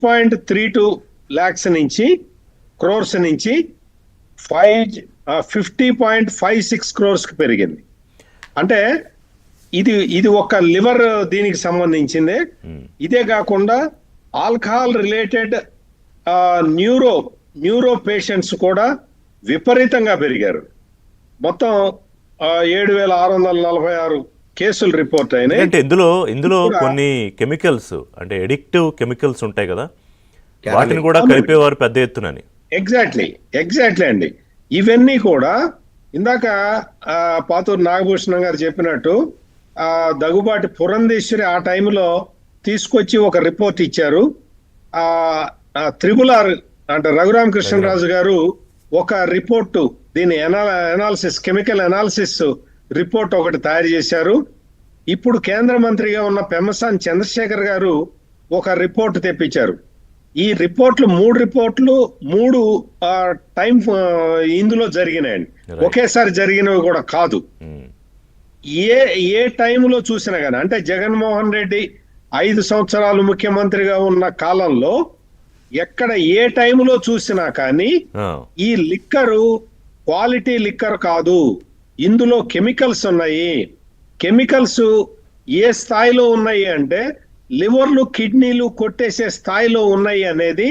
6.32 lakhs నుంచి క్రోర్స్ నుంచి 50.56 crores కి పెరిగింది. అంటే ఇది ఒక లివర్ దీనికి సంబంధించిందే. ఇదే కాకుండా ఆల్కహాల్ రిలేటెడ్ న్యూరో పేషెంట్స్ కూడా విపరీతంగా పెరిగారు. మొత్తం 7,646 కేసులు రిపోర్ట్ అయినాయి. అంటే ఇందులో కొన్ని కెమికల్స్, అంటే ఎడిక్టివ్ కెమికల్స్ ఉంటాయి కదా, వాటిని కూడా కలిపేవారు పెద్ద ఎత్తునని. ఎగ్జాక్ట్లీ అండి. ఇవన్నీ కూడా ఇందాక పాతూరు నాగభూషణం గారు చెప్పినట్టు దగ్గుబాటి పురంధేశ్వరి ఆ టైంలో తీసుకొచ్చి ఒక రిపోర్ట్ ఇచ్చారు. త్రిబుల్ ఆర్ అంటే రఘురామకృష్ణరాజు గారు ఒక రిపోర్టు, దీని అనాలిసిస్, కెమికల్ అనాలిసిస్ రిపోర్ట్ ఒకటి తయారు చేశారు. ఇప్పుడు కేంద్ర మంత్రిగా ఉన్న పెమ్మసాని చంద్రశేఖర్ గారు ఒక రిపోర్ట్ తెప్పించారు. ఈ రిపోర్ట్లు మూడు టైం ఇందులో జరిగినాయండి. ఒకేసారి జరిగినవి కూడా కాదు. ఏ టైంలో చూసినా కానీ, అంటే జగన్మోహన్ రెడ్డి 5 సంవత్సరాలు ముఖ్యమంత్రిగా ఉన్న కాలంలో ఎక్కడ ఏ టైంలో చూసినా కానీ ఈ లిక్కరు క్వాలిటీ లిక్కర్ కాదు, ఇందులో కెమికల్స్ ఉన్నాయి. కెమికల్స్ ఏ స్థాయిలో ఉన్నాయి అంటే లివర్లు కిడ్నీలు కొట్టేసే స్థాయిలో ఉన్నాయి అనేది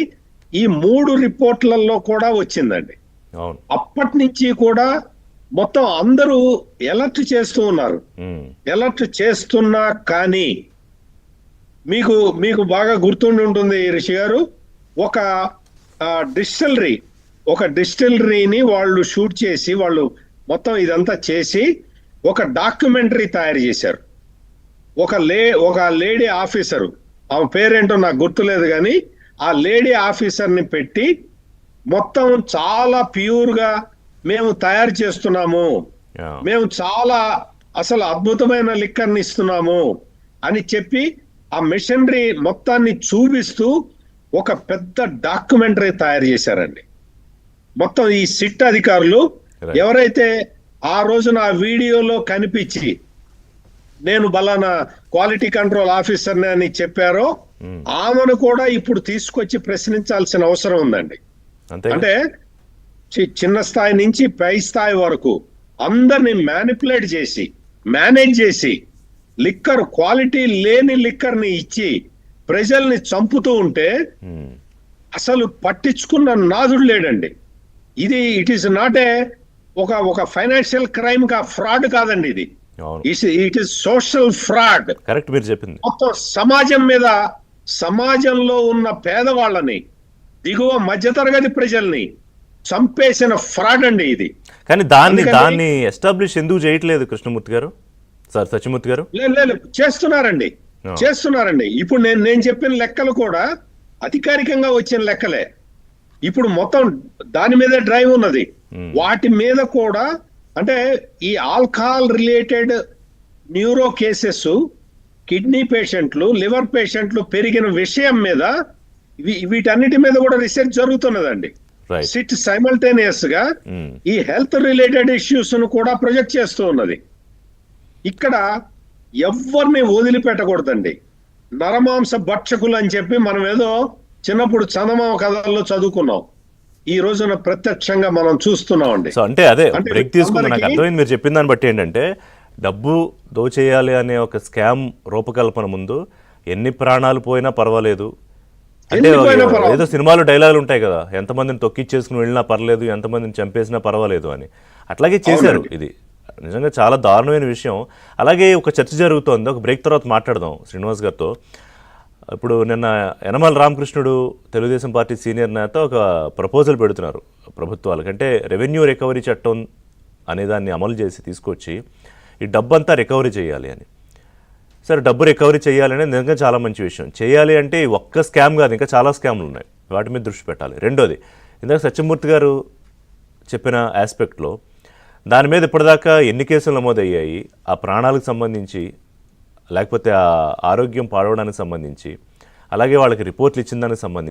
ఈ 3 రిపోర్ట్లలో కూడా వచ్చిందండి. అప్పటి నుంచి కూడా మొత్తం అందరూ ఎలర్ట్ చేస్తూ ఉన్నారు. ఎలర్ట్ చేస్తున్నా కానీ మీకు బాగా గుర్తుండి ఉంటుంది రిషి గారు, ఒక డిస్టిలరీని వాళ్ళు షూట్ చేసి, వాళ్ళు మొత్తం ఇదంతా చేసి ఒక డాక్యుమెంటరీ తయారు చేశారు. ఒక లేడీ ఆఫీసరు, ఆమె పేరేంటో నాకు గుర్తులేదు కానీ, ఆ లేడీ ఆఫీసర్ని పెట్టి మొత్తం చాలా ప్యూర్గా మేము తయారు చేస్తున్నాము, మేము చాలా అసలు అద్భుతమైన లిక్కర్ని ఇస్తున్నాము అని చెప్పి ఆ మెషినరీ మొత్తాన్ని చూపిస్తూ ఒక పెద్ద డాక్యుమెంటరీ తయారు చేశారండి. మొత్తం ఈ సిట్ అధికారులు ఎవరైతే ఆ రోజున ఆ వీడియోలో కనిపించి నేను బలానా క్వాలిటీ కంట్రోల్ ఆఫీసర్ని అని చెప్పారో ఆమెను కూడా ఇప్పుడు తీసుకొచ్చి ప్రశ్నించాల్సిన అవసరం ఉందండి. అంటే చిన్న స్థాయి నుంచి పై స్థాయి వరకు అందరిని మ్యానిపులేట్ చేసి, మేనేజ్ చేసి, లిక్కర్ క్వాలిటీ లేని లిక్కర్ని ఇచ్చి ప్రజల్ని చంపుతూ ఉంటే అసలు పట్టించుకున్న నాదుడు లేడండి. ఇట్ ఈస్ నాట్ ఒక ఫైనాన్షియల్ క్రైమ్ కా ఫ్రాడ్ కాదండి, it is social fraud. Correct మీరు చెప్పింది. మొత్తం సమాజంలో ఉన్న పేదవాళ్ళని, దిగువ మధ్యతరగతి ప్రజల్ని చంపేసిన ఫ్రాడ్ అండి ఇది. కానీ దాన్ని ఎస్టాబ్లిష్ ఎందుకు చేయట్లేదు కృష్ణమూర్తి గారు, సత్యమూర్తి గారు? లేదు, చేస్తున్నారండి. ఇప్పుడు నేను చెప్పిన లెక్కలు కూడా అధికారికంగా వచ్చిన లెక్కలే. ఇప్పుడు మొత్తం దాని మీద డ్రైవ్ ఉన్నది. వాటి మీద కూడా, అంటే ఈ alcohol related neuro cases, kidney పేషెంట్లు, లివర్ పేషెంట్లు పెరిగిన విషయం మీద వీటన్నిటి మీద కూడా రీసెర్చ్ జరుగుతున్నదండి. సిట్ సైమల్టేనియస్ గా ఈ హెల్త్ రిలేటెడ్ ఇష్యూస్ ను కూడా ప్రొజెక్ట్ చేస్తూ ఉన్నది. ఇక్కడ ఎవరిని వదిలిపెట్టకూడదండి. నరమాంస భక్షకులు అని చెప్పి మనం ఏదో చిన్నప్పుడు చందమామ కథల్లో చదువుకున్నాం, ఈ రోజున ప్రత్యక్షంగా మనం చూస్తున్నాం అండి. సో అంటే అదే బ్రేక్ తీసుకున్నా, నాకు అర్థమైంది మీరు చెప్పిన దాన్ని బట్టి. ఏంటంటే డబ్బు దోచేయాలి అనే ఒక స్కామ్ రూపకల్పన ముందు ఎన్ని ప్రాణాలు పోయినా పర్వాలేదు, అంటే ఏదో సినిమాలో డైలాగులు ఉంటాయి కదా, ఎంతమందిని తొక్కిచ్చేసుకుని వెళ్ళినా పర్లేదు, ఎంతమందిని చంపేసినా పర్వాలేదు అని. అట్లాగే చేశారు. ఇది నిజంగా చాలా దారుణమైన విషయం. అలాగే ఒక చర్చ జరుగుతోంది, ఒక బ్రేక్ తర్వాత మాట్లాడదాం శ్రీనివాస్ గారితో. ఇప్పుడు నిన్న యనమల రామకృష్ణుడు, తెలుగుదేశం పార్టీ సీనియర్ నేత, ఒక ప్రపోజల్ పెడుతున్నారు ప్రభుత్వాలకు. అంటే రెవెన్యూ రికవరీ చట్టం అనేదాన్ని అమలు చేసి తీసుకొచ్చి ఈ డబ్బంతా రికవరీ చేయాలి అని. సరే, డబ్బు రికవరీ చేయాలనే నిజంగా చాలా మంచి విషయం. చేయాలి అంటే ఒక్క స్కామ్ కాదు, ఇంకా చాలా స్కామ్లు ఉన్నాయి, వాటి మీద దృష్టి పెట్టాలి. రెండోది, ఇందాక సత్యమూర్తి గారు చెప్పిన ఆస్పెక్ట్లో దాని మీద ఇప్పటిదాకా ఎన్ని కేసులు నమోదయ్యాయి, ఆ ప్రాణాలకు సంబంధించి, లేకపోతే ఆ ఆరోగ్యం పాడవడానికి సంబంధించి, అలాగే వాళ్ళకి రిపోర్ట్లు ఇచ్చిన దానికి సంబంధించి